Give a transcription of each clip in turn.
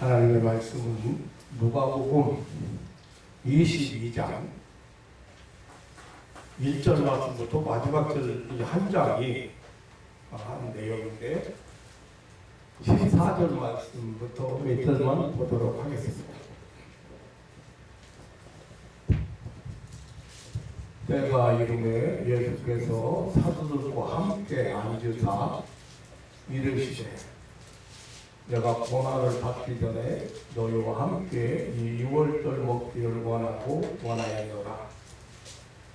하나님의 말씀은 누가복음 22장 1절 말씀부터 마지막 절 한 장이 한 내용인데 14절 말씀부터 몇 절만 보도록 하겠습니다. 때가 이르매 예수께서 사도들과 함께 앉으사 이르시되 내가 고난을 받기 전에 너희와 함께 이 유월절 먹기를 원하였노라.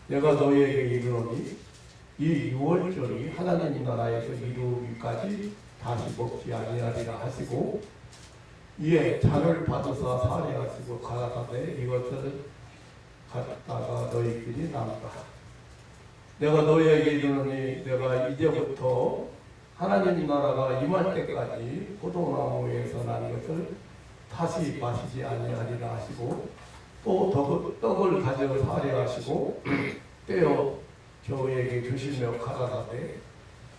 내가 너희에게 이르노니 이 유월절이 하나님 나라에서 이루기까지 다시 먹지 아니하리라 하시고 이에 잔을 받으사 살해하시고 가라사대 이것을 갖다가 너희끼리 나누라. 내가 너희에게 이르노니 내가 이제부터 하나님 나라가 임할 때까지 포도나무에서 난 것을 다시 마시지 아니하리라 하시고 또 떡을 가져 살해하시고 떼어 저희에게 주시며 가라사대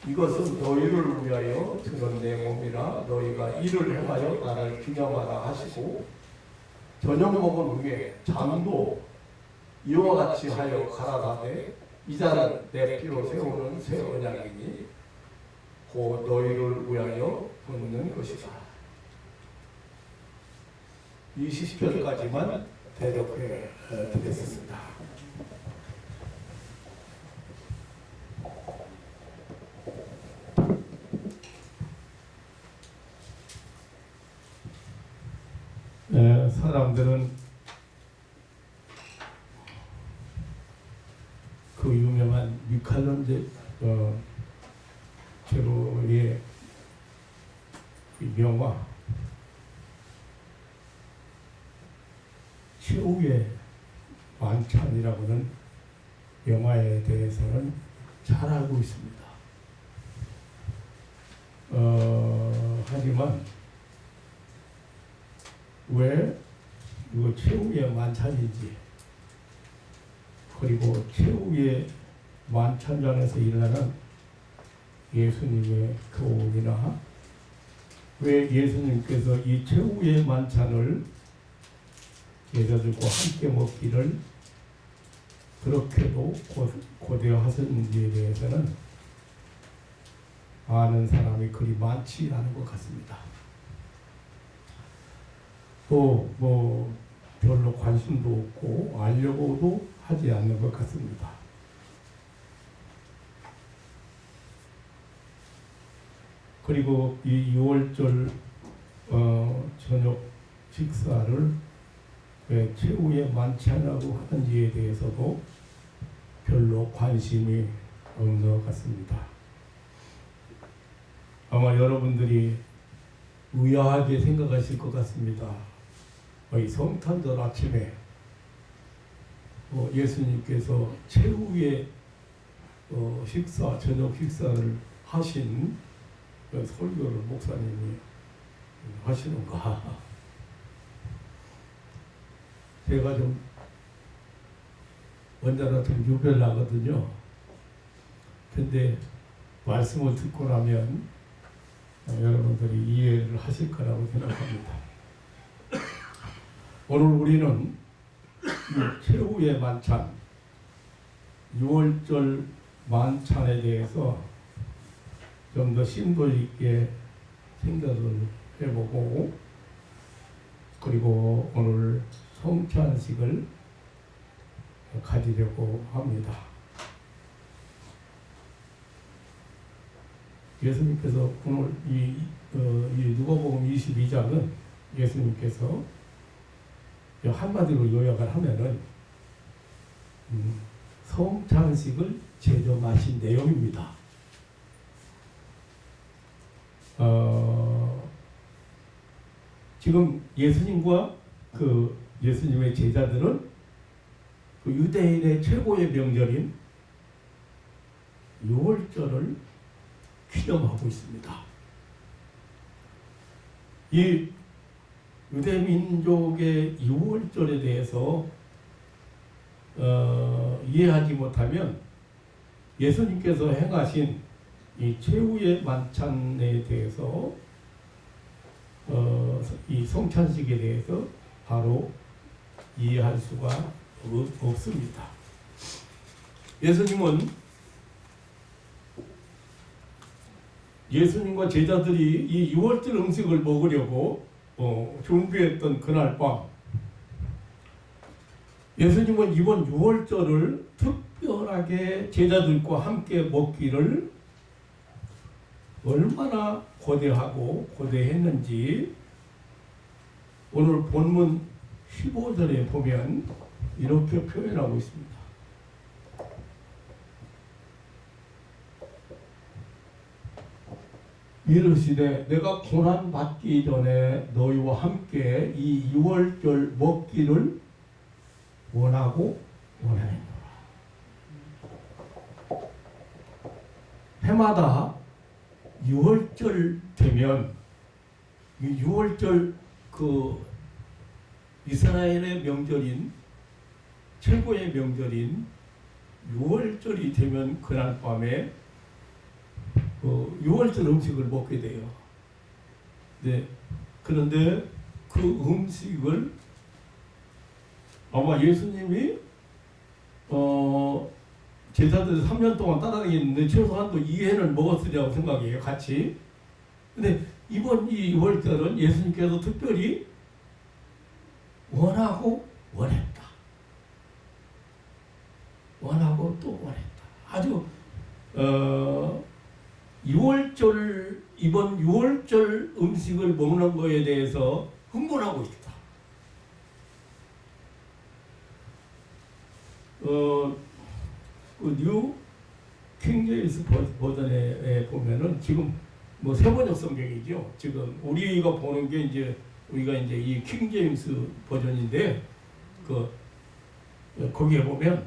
이것은 너희를 위하여 주는 내 몸이라 너희가 이를 행하여 나를 기념하라 하시고 저녁 먹은 후에 잔도 이와 같이 하여 가라사대 이 잔은 내 피로 세우는 새 언약이니 곧 너희를 위하여 붓는 것이다. 20절까지만 대독해 드리겠습니다. 사람들은 그 유명한 미켈란젤로의 명화 최후의 만찬이라고는 영화에 대해서는 잘 알고 있습니다. 하지만 왜 이거 최후의 만찬인지 그리고 최후의 만찬장에서 일어나는 예수님의 교훈이나 왜 예수님께서 이 최후의 만찬을 제자들과 함께 먹기를 그렇게도 고대하셨는지에 대해서는 아는 사람이 그리 많지 않은 것 같습니다. 또 별로 관심도 없고 알려고도 하지 않는 것 같습니다. 그리고 이 6월절 저녁 식사를 왜 최후의 만찬하고 하는지에 대해서도 별로 관심이 없는 것 같습니다. 아마 여러분들이 의아하게 생각하실 것 같습니다. 이 성탄절 아침에 예수님께서 최후의 저녁 식사를 하신 설교를 목사님이 하시는가? 제가 좀 언제나 좀 유별나거든요. 근데 말씀을 듣고 나면 여러분들이 이해를 하실 거라고 생각합니다. 오늘 우리는 이 최후의 만찬, 6월절 만찬에 대해서 좀 더 심도 있게 생각을 해보고 그리고 오늘 성찬식을 가지려고 합니다. 예수님께서 오늘 이 누가복음 22장은 예수님께서 한마디로 요약을 하면은 성찬식을 제정하신 내용입니다. 지금 예수님과 예수님의 제자들은 유대인의 최고의 명절인 유월절을 기념하고 있습니다. 이 유대민족의 유월절에 대해서 이해하지 못하면 예수님께서 행하신 이 최후의 만찬에 대해서 이 성찬식에 대해서 바로 이해할 수가 없습니다. 예수님과 제자들이 이 유월절 음식을 먹으려고 준비했던 그날 밤, 예수님은 이번 유월절을 특별하게 제자들과 함께 먹기를 얼마나 고대했는지 오늘 본문 15절에 보면 이렇게 표현하고 있습니다. 이르시되 내가 고난 받기 전에 너희와 함께 이 유월절 먹기를 원하고 원하노라. 해마다 유월절 되면 이 유월절 이스라엘의 명절인 최고의 명절인 유월절이 되면 그날 밤에 유월절 음식을 먹게 돼요. 네. 그런데 그 음식을 아마 예수님이 제자들 3년 동안 따라다녔는데 최소한도 2회는 먹었으리라고 생각해요. 같이. 근데 이번 이 유월절은 예수님께서 특별히 원하고 원했다. 원하고 또 원했다. 아주 이번 유월절 음식을 먹는 거에 대해서 흥분하고 있다. 뉴 킹제임스 버전에 보면은 지금 뭐 세번역 성경이죠. 지금 우리가 보는 게 우리가 이 킹제임스 버전인데 거기에 보면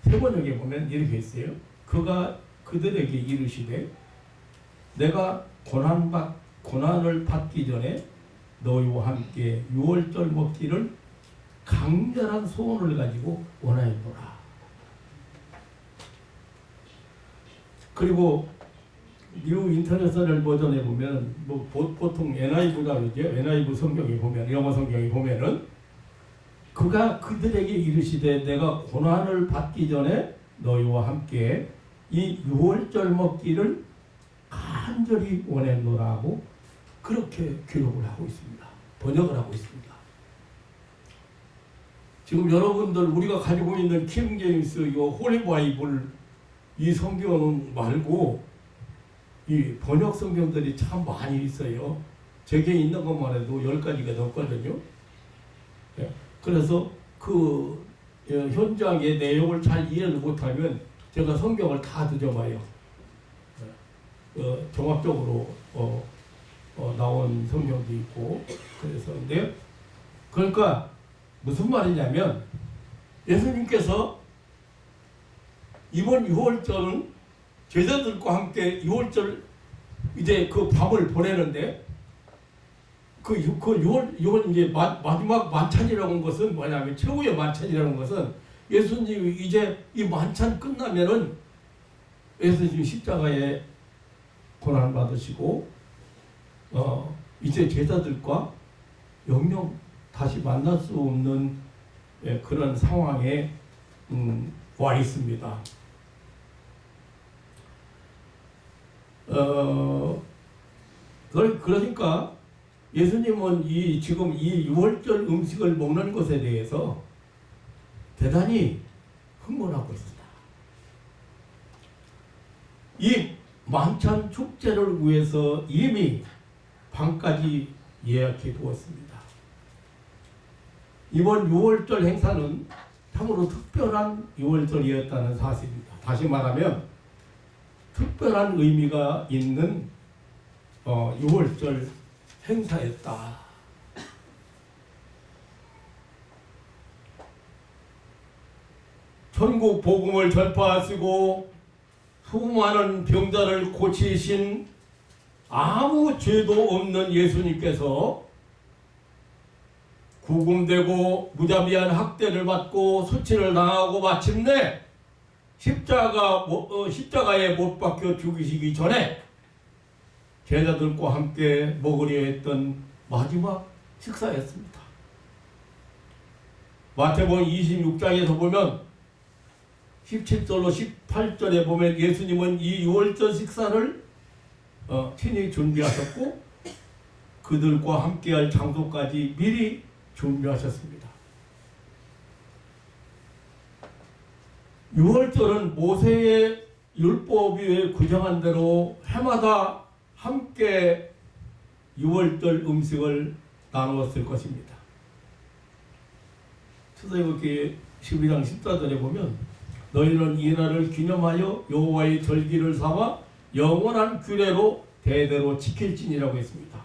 세번역에 보면 이렇게 있어요. 그가 그들에게 이르시되 내가 고난을 받기 전에 너희와 함께 유월절 먹기를 강렬한 소원을 가지고 원하였노라. 그리고 뉴 인터내셔널 버전에 보면 보통 NIV가 그러죠. NIV 성경에 보면, 영어 성경에 보면은 그가 그들에게 이르시되 내가 고난을 받기 전에 너희와 함께 이 유월절 먹기를 간절히 원했노라고 그렇게 기록을 하고 있습니다. 번역을 하고 있습니다. 지금 여러분들 우리가 가지고 있는 킹제임스 이 홀리 바이블 이 성경 말고 이 번역 성경들이 참 많이 있어요. 제게 있는 것만 해도 10가지가 넘거든요. 그래서 그 현장의 내용을 잘 이해를 못하면 제가 성경을 다 뒤져봐요. 종합적으로 나온 성경도 있고 그래서 근데 그러니까 무슨 말이냐면 예수님께서 이번 유월절은 제자들과 함께 유월절 이제 그 밤을 보내는데 유월 이제 마지막 만찬이라고 하는 것은 뭐냐면 최후의 만찬이라는 것은 예수님이 이제 이 만찬 끝나면은 예수님 십자가에 고난 받으시고 이제 제자들과 영영 다시 만날 수 없는 그런 상황에 와 있습니다. 그러니까 예수님은 지금 이 유월절 음식을 먹는 것에 대해서 대단히 흥분하고 있습니다. 이 만찬 축제를 위해서 이미 밤까지 예약해 두었습니다. 이번 유월절 행사는 참으로 특별한 유월절이었다는 사실입니다. 다시 말하면 특별한 의미가 있는 유월절 행사였다. 천국 복음을 전파하시고 수많은 병자를 고치신 아무 죄도 없는 예수님께서 구금되고 무자비한 학대를 받고 수치를 당하고 마침내 십자가에 못 박혀 죽으시기 전에 제자들과 함께 먹으려 했던 마지막 식사였습니다. 마태복음 26장에서 보면 17절로 18절에 보면 예수님은 이 유월절 식사를 친히 준비하셨고 그들과 함께할 장소까지 미리 준비하셨습니다. 유월절은 모세의 율법이 규정한 대로 해마다 함께 유월절 음식을 나누었을 것입니다. 출애굽기 12장 14절에 보면 너희는 이 날을 기념하여 여호와의 절기를 삼아 영원한 규례로 대대로 지킬지니라고 했습니다.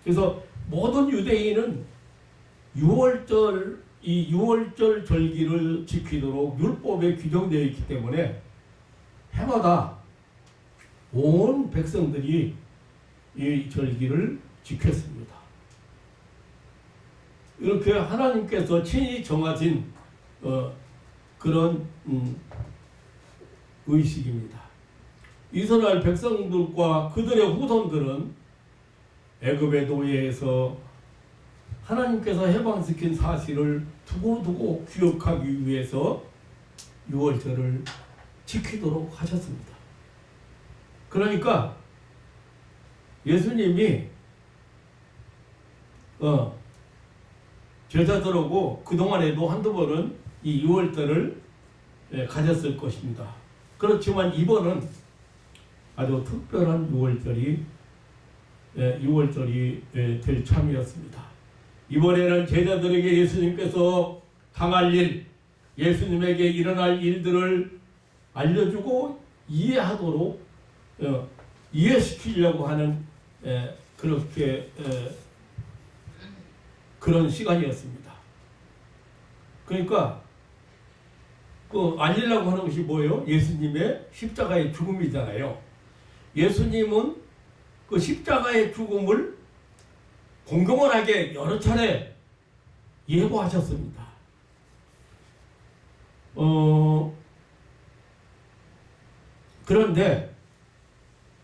그래서 모든 유대인은 이 6월절 절기를 지키도록 율법에 규정되어 있기 때문에 해마다 온 백성들이 이 절기를 지켰습니다. 이렇게 하나님께서 친히 정하신 그런 의식입니다. 이스라엘 백성들과 그들의 후손들은 애굽의 노예에서 하나님께서 해방시킨 사실을 두고두고 기억하기 위해서 유월절을 지키도록 하셨습니다. 그러니까 예수님이 제자들하고 그동안에도 한두 번은 이 유월절을 가졌을 것입니다. 그렇지만 이번은 아주 특별한 유월절이 될 참이었습니다. 이번에는 제자들에게 예수님께서 당할 일, 예수님에게 일어날 일들을 알려주고 이해하도록 이해시키려고 하는 그런 시간이었습니다. 그러니까 알리려고 하는 것이 뭐예요? 예수님의 십자가의 죽음이잖아요. 예수님은 그 십자가의 죽음을 공공연하게 여러 차례 예고하셨습니다. 그런데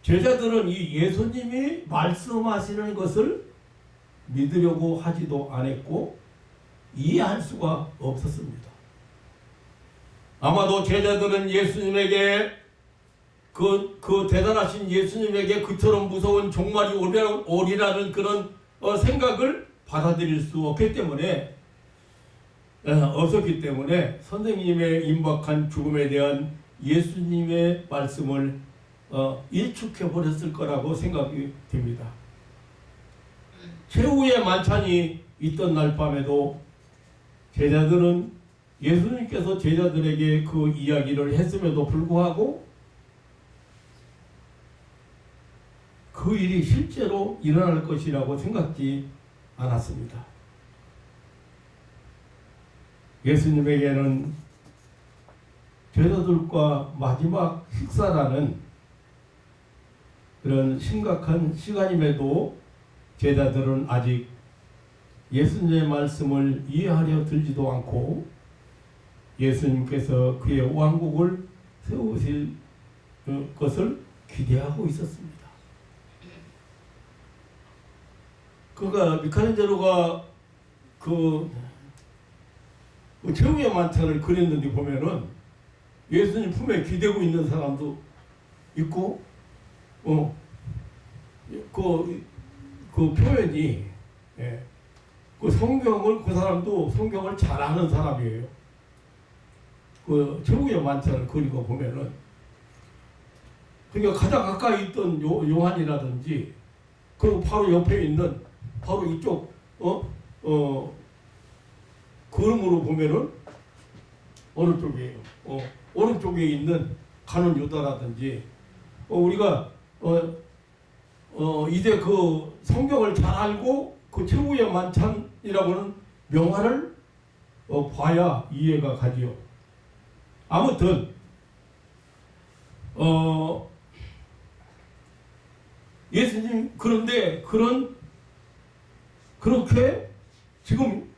제자들은 이 예수님이 말씀하시는 것을 믿으려고 하지도 않았고 이해할 수가 없었습니다. 아마도 제자들은 예수님에게 그 대단하신 예수님에게 그처럼 무서운 종말이 오리라는 그런 생각을 받아들일 수 없기 때문에 없었기 때문에 선생님의 임박한 죽음에 대한 예수님의 말씀을 일축해 버렸을 거라고 생각이 됩니다. 최후의 만찬이 있던 날 밤에도 제자들은 예수님께서 제자들에게 그 이야기를 했음에도 불구하고 그 일이 실제로 일어날 것이라고 생각지 않았습니다. 예수님에게는 제자들과 마지막 식사라는 그런 심각한 시간임에도 제자들은 아직 예수님의 말씀을 이해하려 들지도 않고 예수님께서 그의 왕국을 세우실 것을 기대하고 있었습니다. 그러니까 미켈란젤로가 그 최후의 만찬을 그렸는데 보면은 예수님 품에 기대고 있는 사람도 있고, 그 표현이, 그 그 사람도 성경을 잘 아는 사람이에요. 그 최후의 만찬을 그리고 보면은, 그러니까 가장 가까이 있던 요한이라든지, 그리고 바로 옆에 있는, 바로 이쪽, 그림으로 보면은, 어느 쪽이에요? 오른쪽에 있는 가룟 유다라든지, 우리가, 이제 그 성경을 잘 알고 그 최후의 만찬이라고는 명화를 봐야 이해가 가지요. 아무튼, 예수님, 그런데 그렇게 지금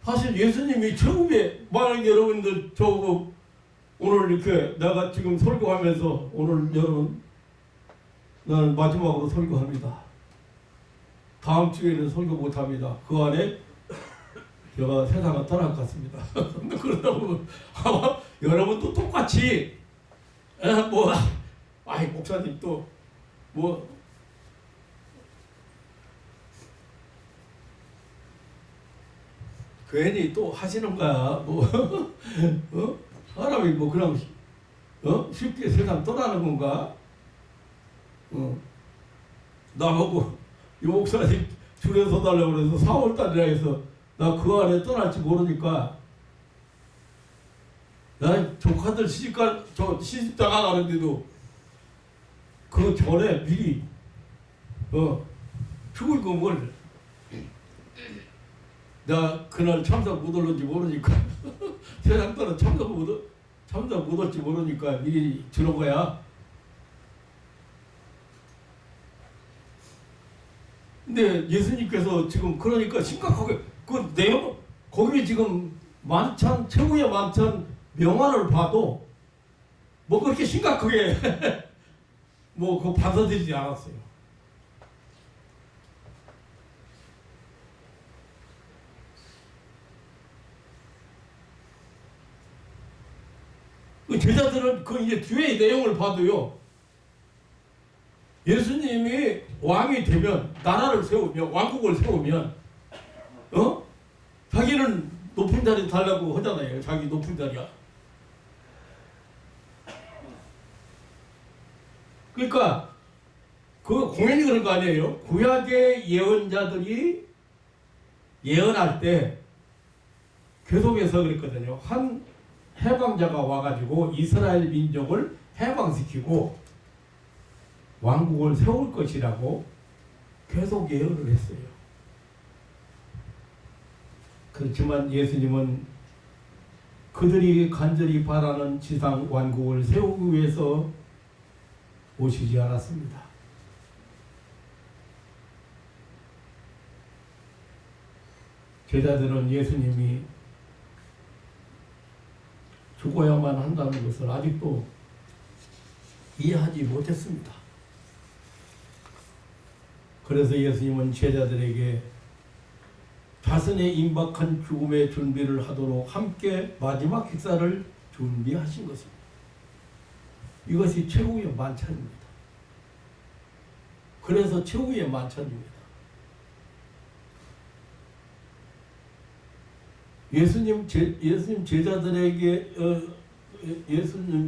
사실 예수님이 최후에, 만약에 여러분들 오늘 이렇게 내가 지금 설교하면서 오늘 나는 마지막으로 설교합니다. 다음 주에는 설교 못합니다. 그 안에 제가 세상을 떠날 것 같습니다. 그러다 보면 아마 여러분도 똑같이 뭐 아이 목사님 또 뭐 괜히 또 하시는 거야. 뭐 사람이 뭐 그냥 쉽게 세상 떠나는 건가? 나보고 이 목사님 줄여서 달라고 그래서 4월달이라 해서 나 그 안에 떠날지 모르니까 난 조카들 시집장가 가는데도 그 전에 미리 축의금을 나 그날 참석 못 올는지 모르니까 세상 떠나 참석 못 올지 모르니까 미리 주는 거야. 근데 예수님께서 지금 그러니까 심각하게 그 내용 거기 지금 만찬 최후의 만찬 명화를 봐도 뭐 그렇게 심각하게 뭐 그 받아들이지 않았어요. 그 제자들은 그 이제 뒤에 내용을 봐도요. 예수님이 왕이 되면 나라를 세우면 왕국을 세우면 자기는 높은 자리 달라고 하잖아요. 자기 높은 자리야. 그러니까 그 공연이 그런 거 아니에요. 구약의 예언자들이 예언할 때 계속해서 그랬거든요. 한 해방자가 와가지고 이스라엘 민족을 해방시키고 왕국을 세울 것이라고 계속 예언을 했어요. 그렇지만 예수님은 그들이 간절히 바라는 지상 왕국을 세우기 위해서 오시지 않았습니다. 제자들은 예수님이 죽어야만 한다는 것을 아직도 이해하지 못했습니다. 그래서 예수님은 제자들에게 자신의 임박한 죽음의 준비를 하도록 함께 마지막 식사를 준비하신 것입니다. 이것이 최후의 만찬입니다. 그래서 최후의 만찬입니다. 예수님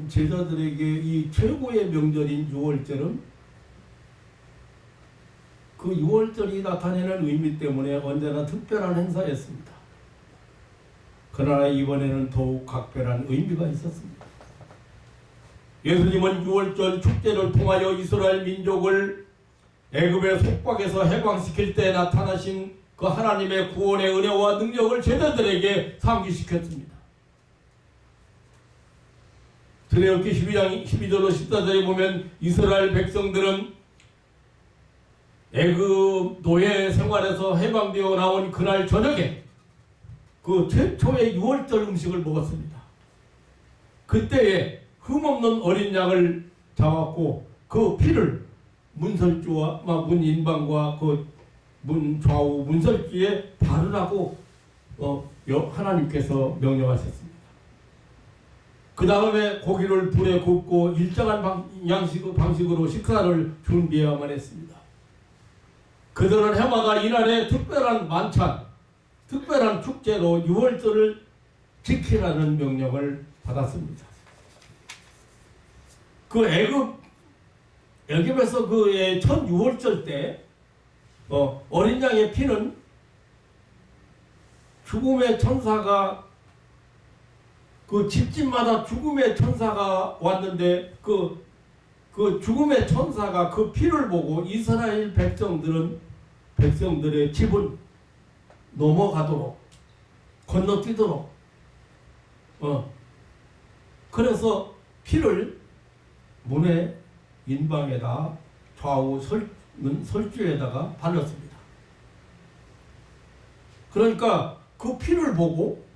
제자들에게 이 최고의 명절인 유월절은 그 유월절이 나타내는 의미 때문에 언제나 특별한 행사였습니다. 그러나 이번에는 더욱 각별한 의미가 있었습니다. 예수님은 유월절 축제를 통하여 이스라엘 민족을 애굽의 속박에서 해방시킬 때 나타나신 그 하나님의 구원의 은혜와 능력을 제자들에게 상기시켰습니다. 출애굽기 12장 12절로 14절에 보면 이스라엘 백성들은 애굽 노예 생활에서 해방되어 나온 그날 저녁에 그 최초의 유월절 음식을 먹었습니다. 그때에 흠없는 어린 양을 잡았고 그 피를 문설주와 문인방과 그 문 좌우 문설주에 바르라고 하나님께서 명령하셨습니다. 그 다음에 고기를 불에 굽고 일정한 방식으로 식사를 준비해야만 했습니다. 그들은 해마다 이날의 특별한 만찬, 특별한 축제로 유월절을 지키라는 명령을 받았습니다. 그 애굽에서 그의 첫 유월절 때 어린 양의 피는 죽음의 천사가 그 집집마다 죽음의 천사가 왔는데 그 죽음의 천사가 그 피를 보고 이스라엘 백성들의 집을 넘어가도록 건너뛰도록 그래서 피를 문의 인방에다 좌우 설주에다가 발랐습니다. 그러니까 그 피를 보고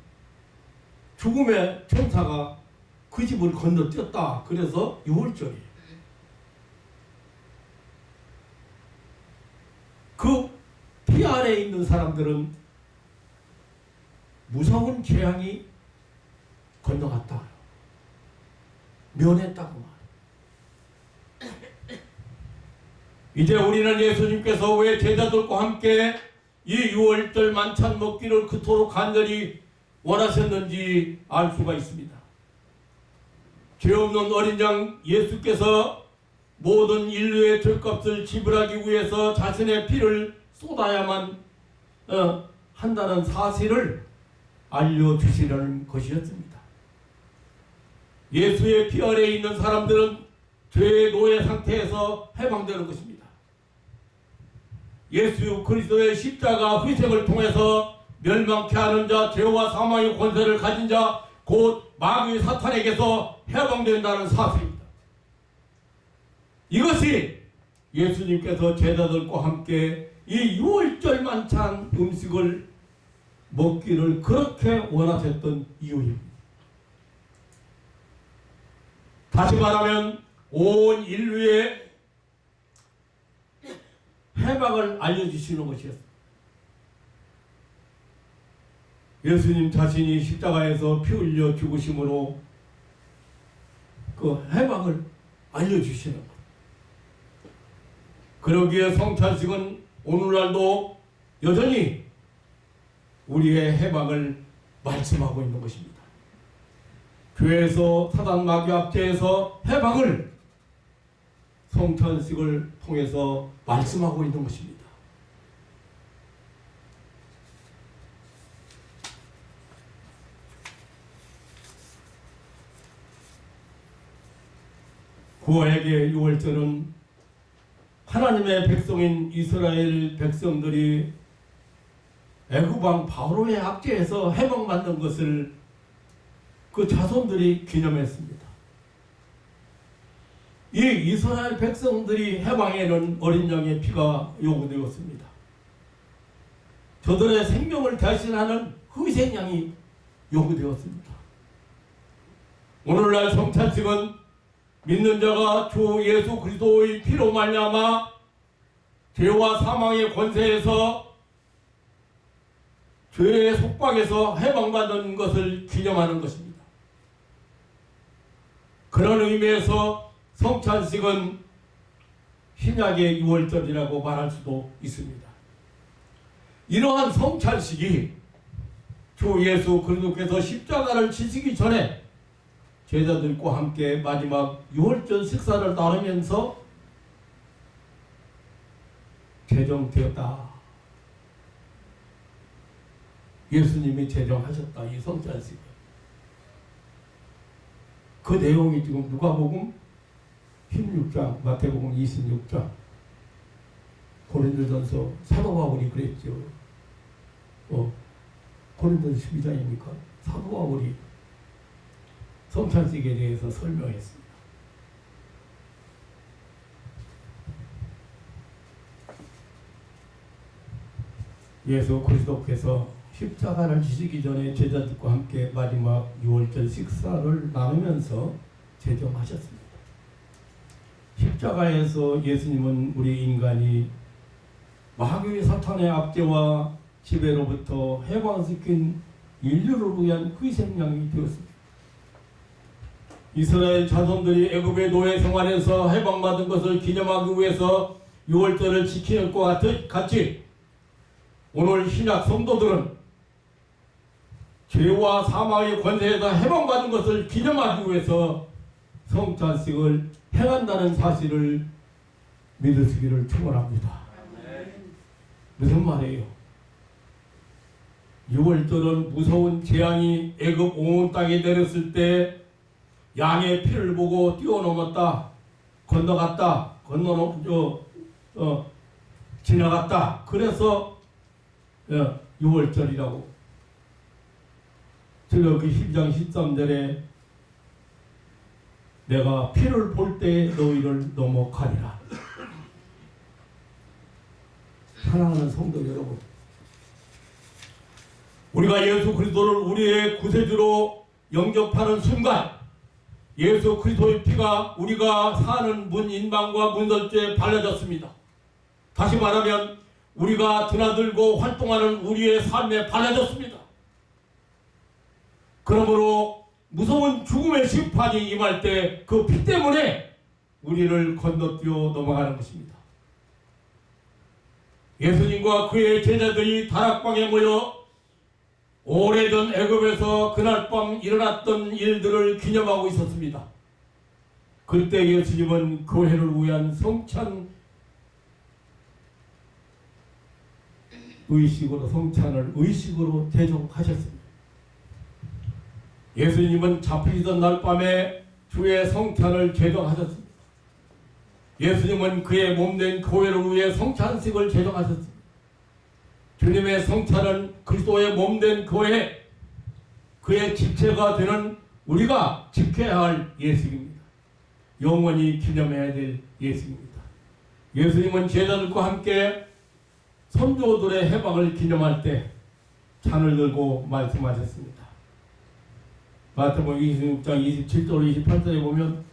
죽음의 천사가 그 집을 건너뛰었다. 그래서 유월절이에요. 그 십자가에 있는 사람들은 무서운 재앙이 건너갔다. 면했다고 말해. 이제 우리는 예수님께서 왜 제자들과 함께 이 유월절 만찬 먹기를 그토록 간절히 원하셨는지 알 수가 있습니다. 죄 없는 어린 양 예수께서 모든 인류의 죄값을 지불하기 위해서 자신의 피를 쏟아야만 한다는 사실을 알려주시려는 것이었습니다. 예수의 피 아래에 있는 사람들은 죄의 노예 상태에서 해방되는 것입니다. 예수 그리스도의 십자가 희생을 통해서 멸망케 하는 자, 죄와 사망의 권세를 가진 자, 곧 마귀 사탄에게서 해방된다는 사실입니다. 이것이 예수님께서 제자들과 함께 이 유월절 만찬 음식을 먹기를 그렇게 원하셨던 이유입니다. 다시 말하면 온 인류의 해방을 알려주시는 것이었습니다. 예수님 자신이 십자가에서 피 흘려 죽으심으로 그 해방을 알려주시는 것. 그러기에 성찬식은 오늘날도 여전히 우리의 해방을 말씀하고 있는 것입니다. 교회에서 사단 마귀 압제에서 해방을 성찬식을 통해서 말씀하고 있는 것입니다. 구약의 유월절은 하나님의 백성인 이스라엘 백성들이 애굽왕 바로의 압제에서 해방받는 것을 그 자손들이 기념했습니다. 이 이스라엘 백성들이 해방에는 어린 양의 피가 요구되었습니다. 저들의 생명을 대신하는 희생양이 요구되었습니다. 오늘날 성찬식은 믿는 자가 주 예수 그리스도의 피로 말미암아 죄와 사망의 권세에서 죄의 속박에서 해방받는 것을 기념하는 것입니다. 그런 의미에서 성찬식은 신약의 유월절이라고 말할 수도 있습니다. 이러한 성찬식이 주 예수 그리스도께서 십자가를 지시기 전에 제자들과 함께 마지막 유월절 식사를 나누면서 제정되었다. 예수님이 제정하셨다. 이 성찬식을. 그 내용이 지금 누가복음 16장, 마태복음 26장, 고린도전서 사도 바울이 그랬죠. 고린도전서 12장입니까? 사도 바울이 성찬식에 대해서 설명했습니다. 예수 그리스도께서 십자가를 지시기 전에 제자들과 함께 마지막 유월절 식사를 나누면서 제정하셨습니다. 십자가에서 예수님은 우리 인간이 마귀 사탄의 압제와 지배로부터 해방시킨 인류를 위한 희생양이 되었습니다. 이스라엘 자손들이 애굽의 노예 생활에서 해방받은 것을 기념하기 위해서 유월절을 지키는 것과 같이 오늘 신약 성도들은 죄와 사망의 권세에서 해방받은 것을 기념하기 위해서 성찬식을 행한다는 사실을 믿으시기를 축원합니다. 무슨 말이에요? 유월절은 무서운 재앙이 애굽 온 땅에 내렸을 때 양의 피를 보고 뛰어넘었다, 건너갔다, 지나갔다. 그래서 유월절이라고. 제가 그 10장 13절에 내가 피를 볼 때 너희를 넘어가리라. 사랑하는 성도 여러분, 우리가 예수 그리스도를 우리의 구세주로 영접하는 순간 예수 그리스도의 피가 우리가 사는 문 인방과 문설주에 발라졌습니다. 다시 말하면 우리가 드나들고 활동하는 우리의 삶에 발라졌습니다. 그러므로 무서운 죽음의 심판이 임할 때 그 피 때문에 우리를 건너뛰어 넘어가는 것입니다. 예수님과 그의 제자들이 다락방에 모여 오래전 애굽에서 그날 밤 일어났던 일들을 기념하고 있었습니다. 그때 예수님은 교회를 위한 성찬 성찬을 의식으로 대종하셨습니다. 예수님은 잡히던 날 밤에 주의 성찬을 제정하셨습니다. 예수님은 그의 몸된 교회를 위해 성찬식을 제정하셨습니다. 주님의 성찬은 그리스도의 몸된 교회, 그의 집체가 되는 우리가 지켜야 할 예식입니다. 영원히 기념해야 될 예식입니다. 예수님은 제자들과 함께 선조들의 해방을 기념할 때 잔을 들고 말씀하셨습니다. 마태복음 26장 27절 28절에 보면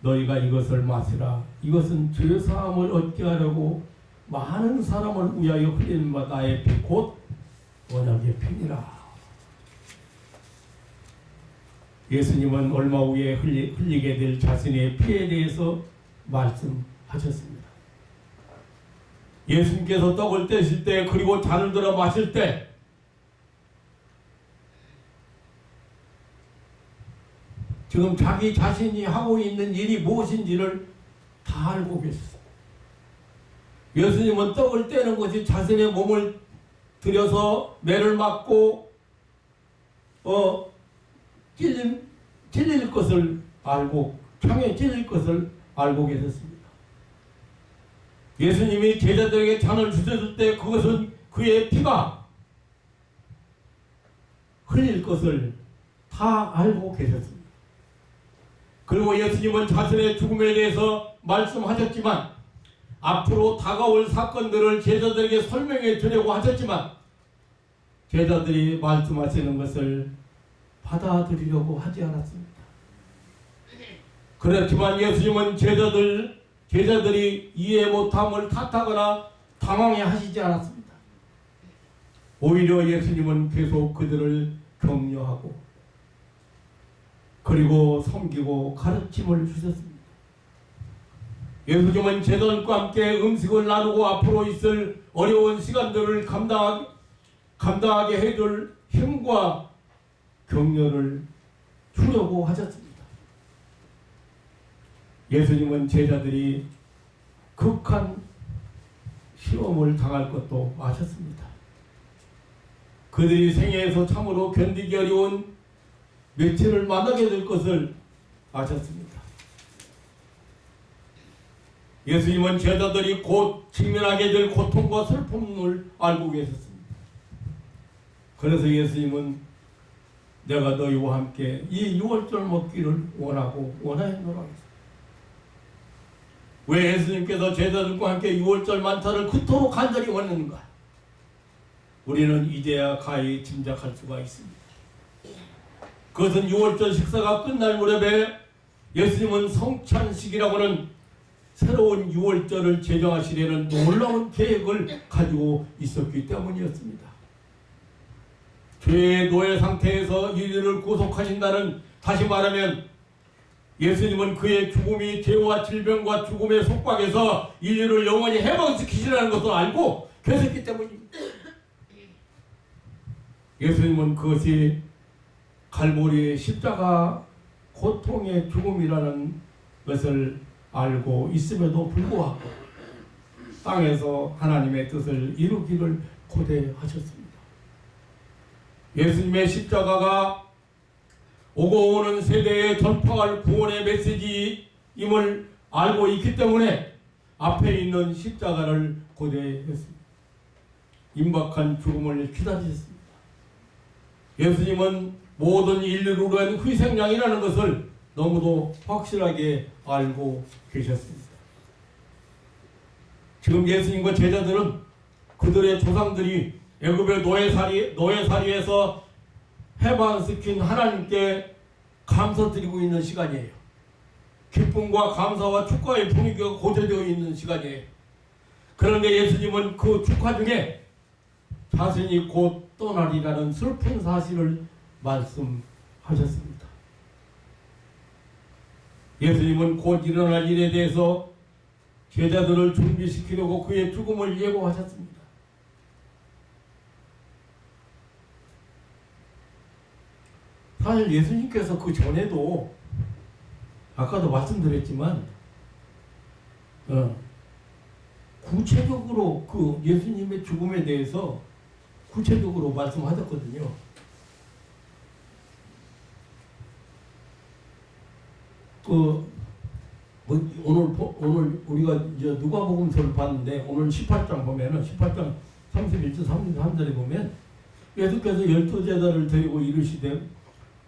너희가 이것을 마시라. 이것은 죄사함을 얻게 하려고 많은 사람을 위하여 흘리는 바 나의 피 곧 언약의 피니라. 예수님은 얼마 후에 흘리게 될 자신의 피에 대해서 말씀하셨습니다. 예수님께서 떡을 떼실 때 그리고 잔을 들어 마실 때 지금 자기 자신이 하고 있는 일이 무엇인지를 다 알고 계셨어요. 예수님은 떡을 떼는 것이 자신의 몸을 들여서 매를 맞고 찔릴 것을 알고 창에 찔릴 것을 알고 계셨습니다. 예수님이 제자들에게 잔을 주셨을 때 그것은 그의 피가 흘릴 것을 다 알고 계셨습니다. 그리고 예수님은 자신의 죽음에 대해서 말씀하셨지만 앞으로 다가올 사건들을 제자들에게 설명해 주려고 하셨지만 제자들이 말씀하시는 것을 받아들이려고 하지 않았습니다. 그렇지만 예수님은 제자들이 이해 못함을 탓하거나 당황해 하시지 않았습니다. 오히려 예수님은 계속 그들을 격려하고 그리고 섬기고 가르침을 주셨습니다. 예수님은 제자들과 함께 음식을 나누고 앞으로 있을 어려운 시간들을 감당하게 해줄 힘과 격려를 주려고 하셨습니다. 예수님은 제자들이 극한 시험을 당할 것도 아셨습니다. 그들이 생애에서 참으로 견디기 어려운 며칠을 만나게 될 것을 아셨습니다. 예수님은 제자들이 곧 직면하게 될 고통과 슬픔을 알고 계셨습니다. 그래서 예수님은 내가 너희와 함께 이 유월절 먹기를 원하였노라. 왜 예수님께서 제자들과 함께 유월절 만찬을 그토록 간절히 원했는가? 우리는 이제야 가히 짐작할 수가 있습니다. 그것은 유월절 식사가 끝날 무렵에 예수님은 성찬식이라고는 새로운 유월절을 제정하시려는 놀라운 계획을 가지고 있었기 때문이었습니다. 죄의 노예 상태에서 인류를 구속하신다는, 다시 말하면 예수님은 그의 죽음이 죄와 질병과 죽음의 속박에서 인류를 영원히 해방시키시라는 것을 알고 계셨기 때문입니다. 예수님은 그것이 갈보리의 십자가 고통의 죽음이라는 것을 알고 있음에도 불구하고 땅에서 하나님의 뜻을 이루기를 고대하셨습니다. 예수님의 십자가가 오고 오는 세대에 전파할 구원의 메시지임을 알고 있기 때문에 앞에 있는 십자가를 고대했습니다. 임박한 죽음을 기다리셨습니다. 예수님은 모든 인류를 위한 희생양이라는 것을 너무도 확실하게 알고 계셨습니다. 지금 예수님과 제자들은 그들의 조상들이 애굽의 노예살이에서 해방시킨 하나님께 감사드리고 있는 시간이에요. 기쁨과 감사와 축가의 분위기가 고조되어 있는 시간이에요. 그런데 예수님은 그 축하 중에 자신이 곧 떠나리라는 슬픈 사실을 말씀하셨습니다. 예수님은 곧 일어날 일에 대해서 제자들을 준비시키려고 그의 죽음을 예고하셨습니다. 사실 예수님께서 그 전에도 아까도 말씀드렸지만 구체적으로 그 예수님의 죽음에 대해서 구체적으로 말씀하셨거든요. 오늘 우리가 이제 누가복음서를 봤는데 오늘 18장 보면은 18장 31절 33절에 보면 예수께서 12제자를 데리고 이르시되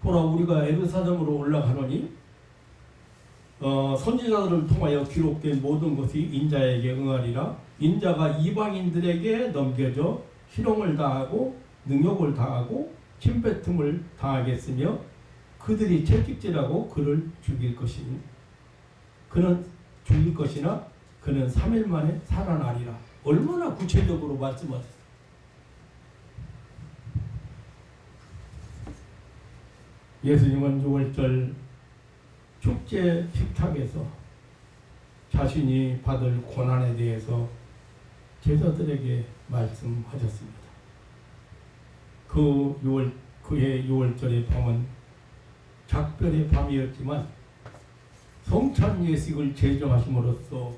보라 우리가 예루살렘으로 올라가노니 선지자들을 통하여 기록된 모든 것이 인자에게 응하리라. 인자가 이방인들에게 넘겨져 희롱을 당하고 능욕을 당하고 침뱉음을 당하겠으며 그들이 채찍질하고 그를 죽일 것이니 그는 죽일 것이나 그는 3일 만에 살아나리라. 얼마나 구체적으로 말씀하셨어요. 예수님은 6월절 축제 식탁에서 자신이 받을 고난에 대해서 제자들에게 말씀하셨습니다. 그의 6월절의 밤은 작별의 밤이었지만 성찬 예식을 제정하심으로써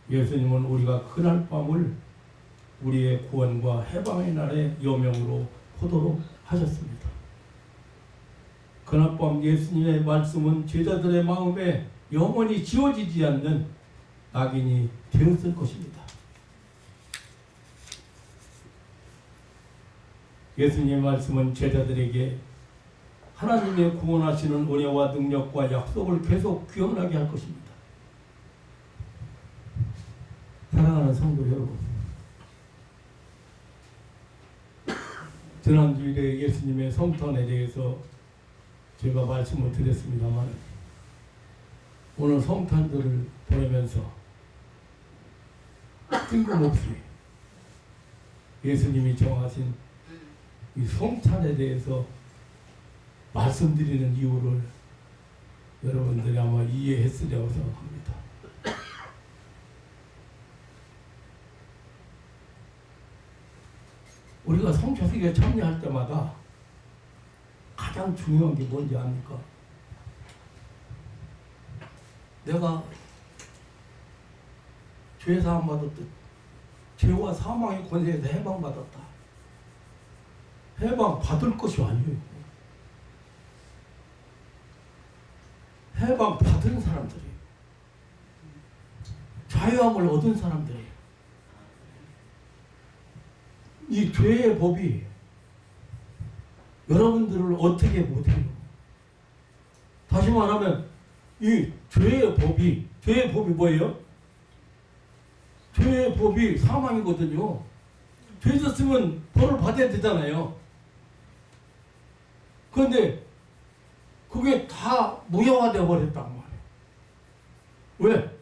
예수님은 우리가 그날 밤을 우리의 구원과 해방의 날의 여명으로 포도록 하셨습니다. 그날 밤 예수님의 말씀은 제자들의 마음에 영원히 지워지지 않는 낙인이 되었을 것입니다. 예수님의 말씀은 제자들에게 하나님의 구원하시는 은혜와 능력과 약속을 계속 기억나게 할 것입니다. 사랑하는 성도 여러분, 지난주일에 예수님의 성탄에 대해서 제가 말씀을 드렸습니다만 오늘 성탄절을 보내면서 뜬금없이 예수님이 정하신 이 성찬에 대해서 말씀드리는 이유를 여러분들이 아마 이해했으리라고 생각합니다. 우리가 성찬식에 참여할 때마다 가장 중요한 게 뭔지 압니까? 내가 죄사함 받았듯 죄와 사망의 권세에서 해방받았다. 해방받을 것이 아니에요. 해방받은 사람들이에요. 자유함을 얻은 사람들이에요. 이 죄의 법이 여러분들을 어떻게 못해요? 다시 말하면 이 죄의 법이 뭐예요? 죄의 법이 사망이거든요. 죄 졌으면 벌을 받아야 되잖아요. 그런데 그게 다 무효화되어 버렸단 말이에요. 왜?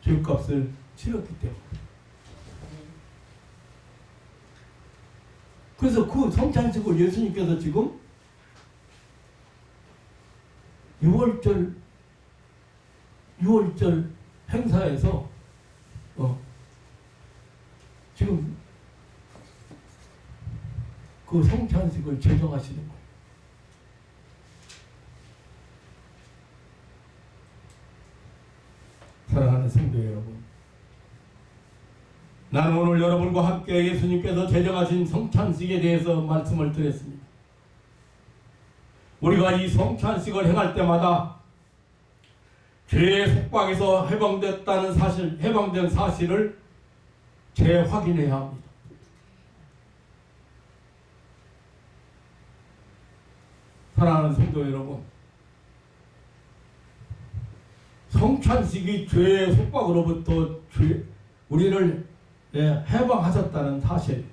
죄값을 치렀기 때문에. 그래서 그 성찬식을 예수님께서 지금 6월절 행사에서 지금 그 성찬식을 제정하시는 거예요. 사랑하는 성도 여러분, 나는 오늘 여러분과 함께 예수님께서 제정하신 성찬식에 대해서 말씀을 드렸습니다. 우리가 이 성찬식을 행할 때마다 죄의 속박에서 해방된 사실을 재확인해야 합니다. 사랑하는 성도 여러분, 성찬식이 죄의 속박으로부터 우리를 해방하셨다는 사실,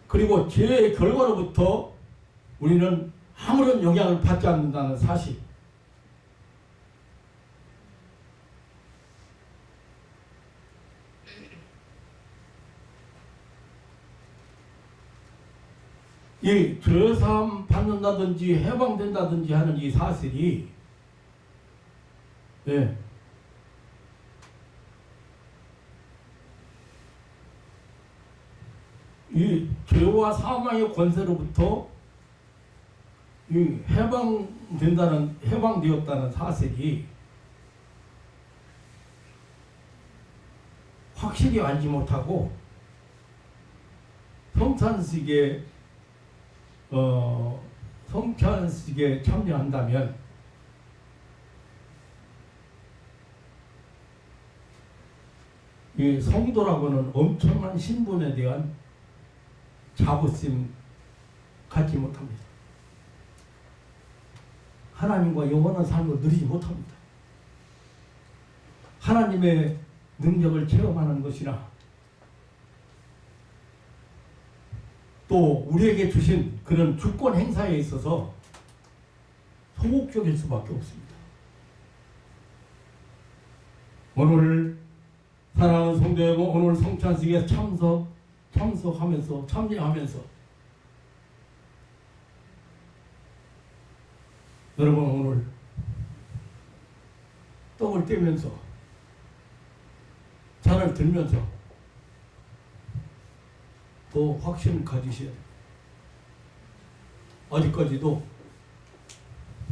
그리고 죄의 결과로부터 우리는 아무런 영향을 받지 않는다는 사실, 이 죄사함 받는다든지 해방된다든지 하는 이 사실이, 예, 이 죄와 사망의 권세로부터 이 해방되었다는 사실이 확실히 알지 못하고 성찬식에 참여한다면 이 성도라고는 엄청난 신분에 대한 자부심 갖지 못합니다. 하나님과 영원한 삶을 누리지 못합니다. 하나님의 능력을 체험하는 것이나 또 우리에게 주신 그런 주권 행사에 있어서 소극적일 수밖에 없습니다. 오늘 사랑하는 성도 여러분, 오늘 성찬식에 참여하면서 여러분 오늘 떡을 떼면서 잔을 들면서 또 확신을 가지셔야 돼요. 아직까지도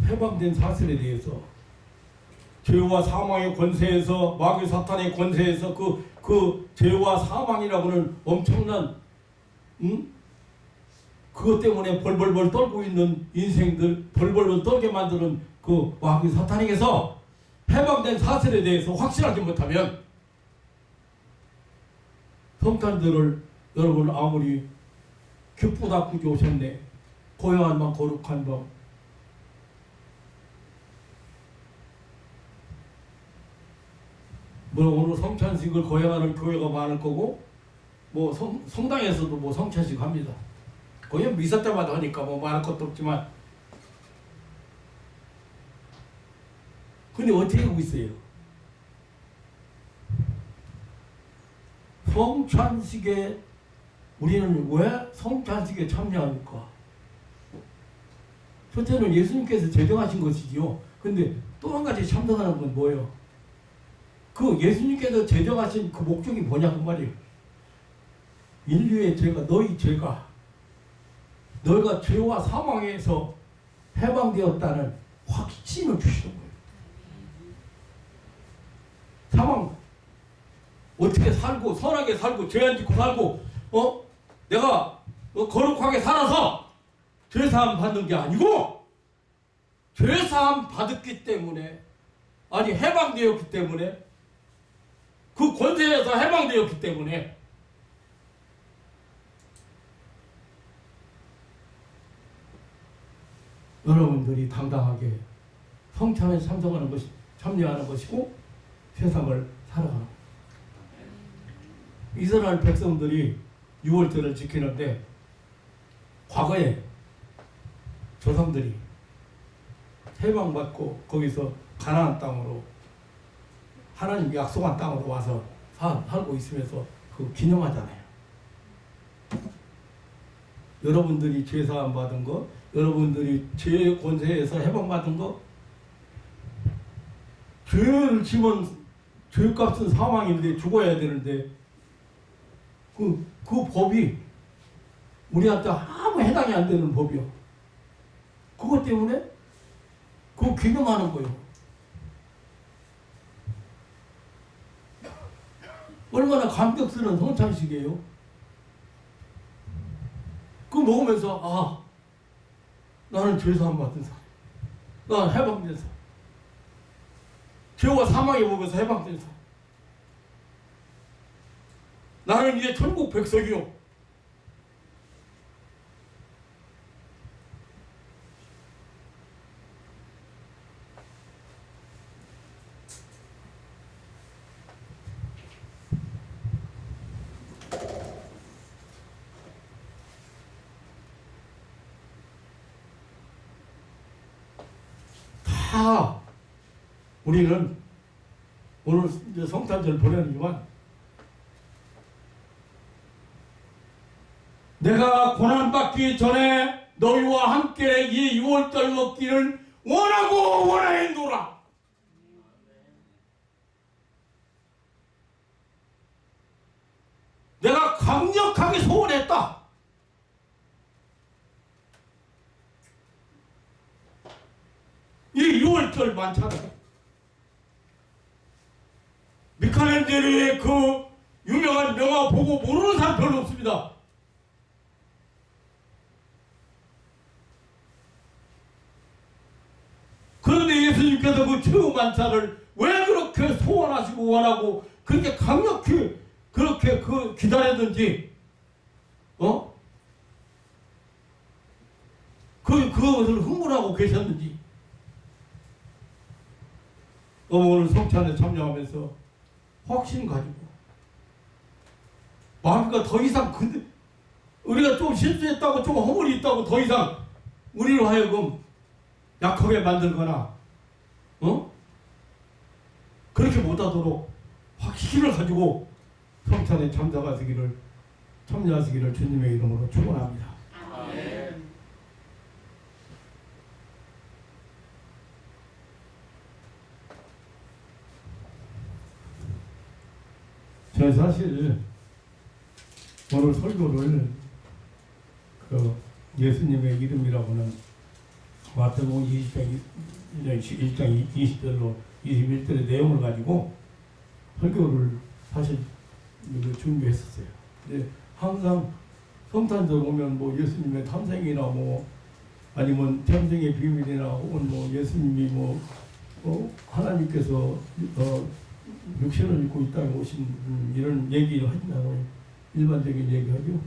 해방된 사실에 대해서 죄와 사망의 권세에서 마귀 사탄의 권세에서 그 죄와 사망이라고는 엄청난 그것 때문에 벌벌벌 떨고 있는 인생들 벌벌벌 떨게 만드는 그 마귀 사탄에게서 해방된 사실에 대해서 확실하지 못하면 성탄절을 여러분 아무리 기쁘다 구주 오셨네 고요한 밤 거룩한 밤 뭐 오늘 성찬식을 거행하는 교회가 많을 거고 뭐 성당에서도 뭐 성찬식 합니다. 거의 미사 때마다 하니까 뭐 말할 것도 없지만 근데 어떻게 하고 있어요? 성찬식에 우리는 왜 성찬식에 참여합니까? 첫째는 예수님께서 제정하신 것이지요. 근데 또 한 가지 참석하는 건 뭐예요? 그 예수님께서 제정하신 그 목적이 뭐냐 그 말이에요. 인류의 죄가 너희가 죄와 사망에서 해방되었다는 확신을 주시는 거예요. 사망 어떻게 살고 선하게 살고 죄 안 짓고 살고 내가 거룩하게 살아서 죄사함 받는 게 아니고 죄사함 받았기 때문에 아니 해방되었기 때문에 그 권세에서 해방되었기 때문에 여러분들이 당당하게 성찬에 참여하는 것이고 세상을 살아가는 거예요. 이스라엘 백성들이 6월절을 지키는데 과거에 조상들이 해방받고 거기서 가나안 땅으로 하나님 약속한 땅으로 와서 살고 있으면서 그 기념하잖아요. 여러분들이 죄사함 받은 거, 여러분들이 죄의 권세에서 해방받은 거, 죄를 지면 죄값은 사망인데 죽어야 되는데 그 법이 우리한테 아무 해당이 안 되는 법이요. 그것 때문에 그거 기념하는 거예요. 얼마나 감격스러운 성찬식이에요. 그거 먹으면서 나는 죄사함 받은 사람, 나는 해방된 사람, 죄와 사망의 법에서 해방된 사람, 나는 이제 천국 백성이요. 다 우리는 오늘 이제 성탄절 보내지만 내가 고난받기 전에 너희와 함께 이 6월절 먹기를 원하고 원하였노라. 내가 강력하게 소원했다. 이 6월절 만찬을 미카엘겔의 그 유명한 명화 보고 모르는 사람 별로 없습니다. 그런데 예수님께서 그 최후 만찬을 왜 그렇게 소원하시고 원하고 그렇게 강력히 그렇게 기다렸는지, 그것을 흥분하고 계셨는지, 오늘 성찬에 참여하면서 확신 가지고, 마음과 더 이상, 근데, 우리가 좀 실수했다고, 좀 허물이 있다고 더 이상 우리로 하여금 약하게 만들거나, 그렇게 못하도록 확신을 가지고 성찬에 참여하시기를 주님의 이름으로 축원합니다. 아멘. 저는 사실 오늘 설교를 예수님의 이름이라고는 마태복음 1장 20절로 21절의 내용을 가지고 설교를 사실 준비했었어요. 근데 항상 성탄절 오면 뭐 예수님의 탄생이나 뭐 아니면 탄생의 비밀이나 혹은 뭐 예수님이 하나님께서 육신을 입고 이 땅에 오신 이런 얘기를 하지만 일반적인 얘기하죠.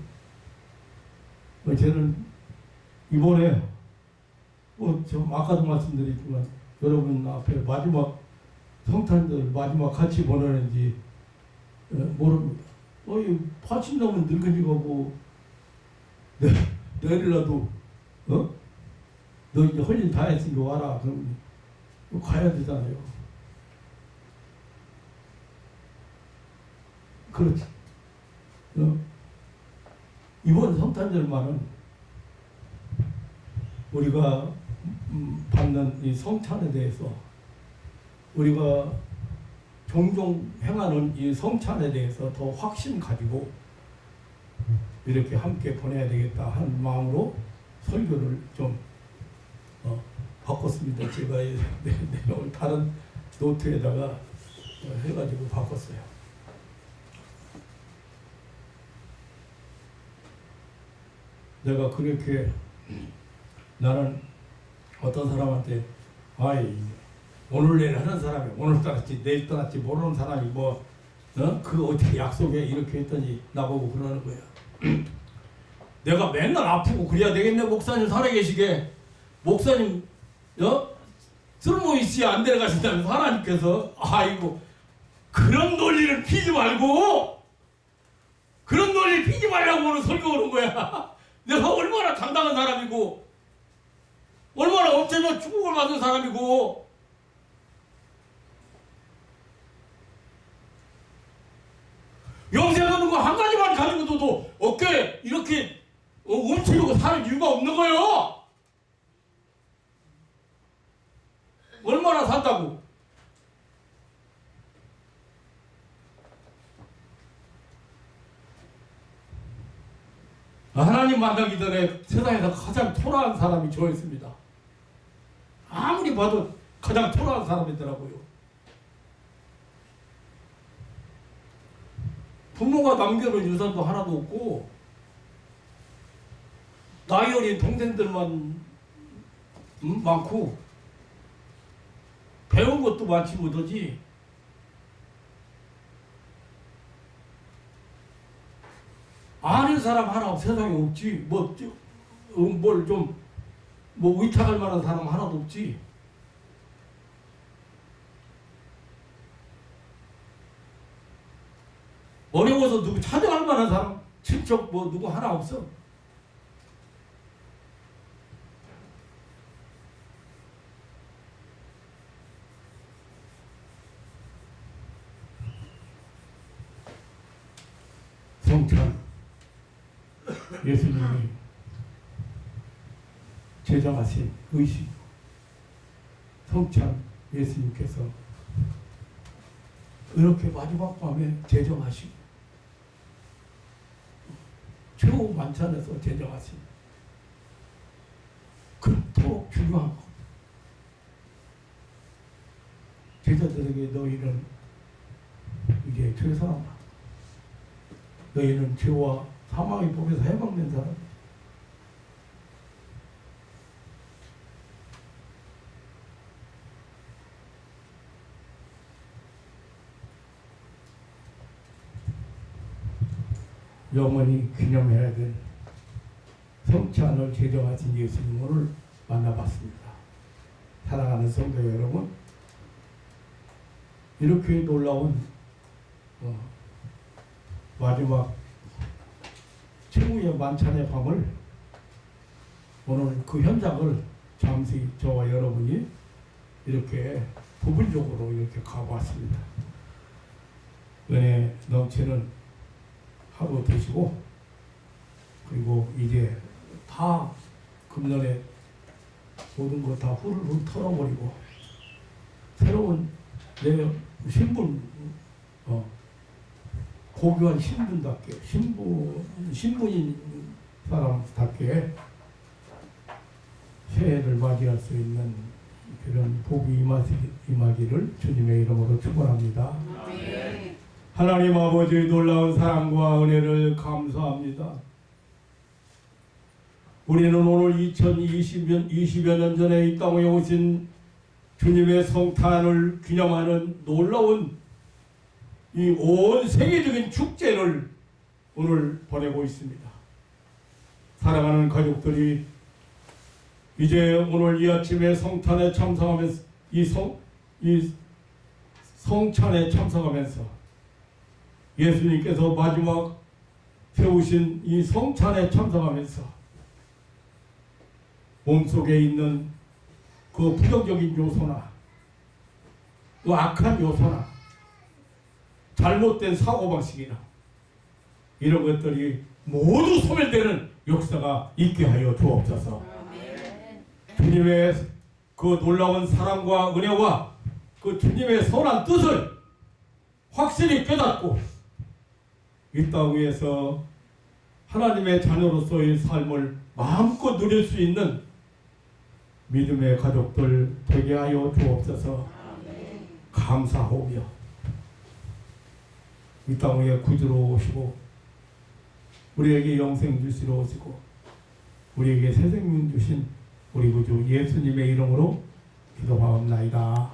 저는 이번에 좀 아까도 말씀드렸지만 여러분 앞에 마지막 성탄절 마지막 같이 보내는지 모릅니다. 파친 놈은 늙은이가고 내일이라도 너 이제 할 일 다 했으니까 와라. 그럼 가야 되잖아요. 그렇지. 이번 성탄절만은 우리가 받는 이 성찬에 대해서 우리가 종종 행하는 이 성찬에 대해서 더 확신 가지고 이렇게 함께 보내야 되겠다 하는 마음으로 설교를 좀 바꿨습니다. 제가 내용을 다른 노트에다가 해가지고 바꿨어요. 내가 그렇게 나는 어떤 사람한테 오늘 내일 하는 사람이 오늘 떠났지 내일 떠났지 모르는 사람이 그 어떻게 약속해 이렇게 했더니 나보고 그러는 거야. 내가 맨날 아프고 그래야 되겠네. 목사님 살아계시게 목사님 쓸모있이 안 데려가신다면서 하나님께서 아이고 그런 논리를 피지 말고 그런 논리를 피지 말라고 오늘 설교 오는 거야. 내가 얼마나 당당한 사람이고 얼마나 엄청난 축복을 받은 사람이고 영생하는 거 한 가지만 가지고도 어깨에 이렇게 움츠리고 살 이유가 없는 거예요. 얼마나 산다고. 하나님 만나기 전에 세상에서 가장 초라한 사람이 저였습니다. 아무리 봐도 가장 초라한 사람이더라고요. 부모가 남겨놓은 유산도 하나도 없고 나이 어린 동생들만 많고 배운 것도 많지 못하지. 아는 사람 하나 세상에 없지. 뭘 좀 의탁할 만한 사람 하나도 없지. 어려워서 누구 찾아갈 만한 사람 친척 누구 하나 없어. 성찬 예수님이 제정하신 의식, 성찬 예수님께서 이렇게 마지막 밤에 제정하시고 최후 만찬에서 제정하신 그토록 중요한 것. 제자들에게 너희는 이제 죄사함, 너희는 죄와 사망의 법에서 해방된 사람. 영원히 기념해야 될 성찬을 제정하신 예수님 오늘 만나봤습니다. 사랑하는 성도 여러분, 이렇게 놀라운 마지막 최후의 만찬의 밤을 오늘 그 현장을 잠시 저와 여러분이 이렇게 부분적으로 이렇게 가보았습니다. 은혜 넘치는 하루 되시고, 그리고 이제 다 금년에 모든 거 다 후루룩 털어버리고 새로운 내 신분, 고귀한 신분답게, 신분인 사람답게 새해를 맞이할 수 있는 그런 복이 임하기를 주님의 이름으로 축원합니다. 네. 하나님 아버지의 놀라운 사랑과 은혜를 감사합니다. 우리는 오늘 2020여 년 전에 이 땅에 오신 주님의 성탄을 기념하는 놀라운 이 온 세계적인 축제를 오늘 보내고 있습니다. 사랑하는 가족들이 이제 오늘 이 아침에 성탄에 참석하면서 이 성찬에 참석하면서 예수님께서 마지막 세우신 이 성찬에 참석하면서 몸속에 있는 그 부정적인 요소나 그 악한 요소나 잘못된 사고방식이나 이런 것들이 모두 소멸되는 역사가 있게 하여 주옵소서. 주님의 그 놀라운 사랑과 은혜와 그 주님의 선한 뜻을 확실히 깨닫고 이 땅 위에서 하나님의 자녀로서의 삶을 마음껏 누릴 수 있는 믿음의 가족들 되게 하여 주옵소서. 감사하오며 이 땅 위에 구주로 오시고 우리에게 영생 주시러 오시고 우리에게 새 생명 주신 우리 구주 예수님의 이름으로 기도하옵나이다.